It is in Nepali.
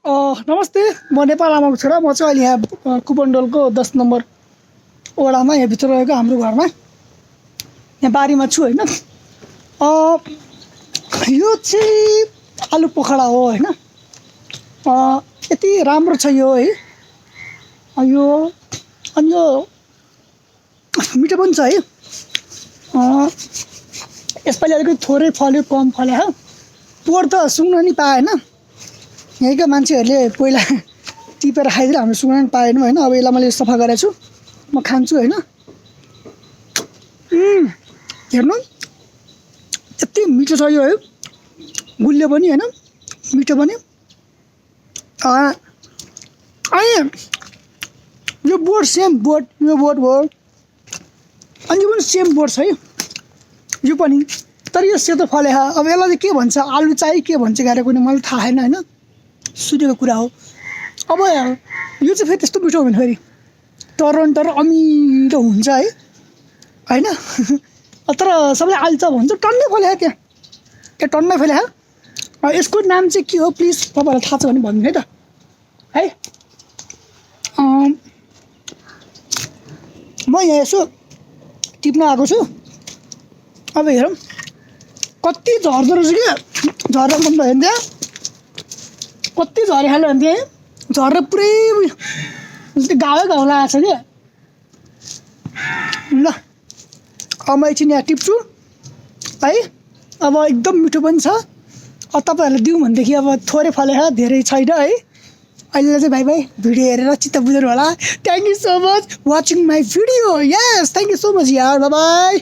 नमस्ते, म नेपाल आमाको छोरा। म चाहिँ अहिले यहाँ कुपनडोलको 10 नम्बर वडामा यहाँ भित्र रहेको हाम्रो घरमा यहाँ बारीमा छु होइन। यो चाहिँ आलु पोखरा हो होइन। यति राम्रो छ यो है। यो अनि यो मिठो पनि छ है। यसपालि अलिकति थोरै फल्यो, कम फल्यो। पोहोर त सुँग्न नि पाएन। यहीँका मान्छेहरूले पहिला टिपेर खाइदिएर हामीले सुँग्न नि पाएनौँ होइन। अब यसलाई मैले सफा गरेको छु, म खान्छु होइन। हेर्नु यति मिठो छ यो है, गुलियो पनि होइन, मिठो पनि। अनि यो बोट सेम बोट, यो बोट हो अनि यो पनि सेम बोट छ है यो पनि। तर यो सेतो फले अब यसलाई चाहिँ के भन्छ, आलु चाहिँ के भन्छ गएर कुनै मलाई थाहा छैन होइन, सुनेको कुरा हो। अब यो चाहिँ फेरि त्यस्तो मिठो हुँदैन, फेरि तर अमिलो हुन्छ है होइन। तर सबैले आल्छ भन्छ, टन्नै फले त्यहाँ टन्नै फले। यसको नाम चाहिँ के हो प्लिज तपाईँहरूलाई थाहा छ भने भनिदिनु है त है। म यहाँ यसो टिप्न आएको छु। अब हेरौँ कति झर्दो रहेछ कि, झर्दा पनि भयो नि त्यहाँ कति झरिहाल्यो भने त्यहाँ झरेर पुरै गाउँ लागेको छ क्या। ल अब म एकछिन यहाँ टिप्छु है। अब एकदम मिठो पनि छ। अब तपाईँहरूलाई दिउँ भनेदेखि अब थोरै फलेको धेरै छैन है। अहिले चाहिँ भाइ भिडियो हेरेर चित्त बुझ्नु होला। Thank you so much watching my video. Yes thank you so much यार, बाई बाई।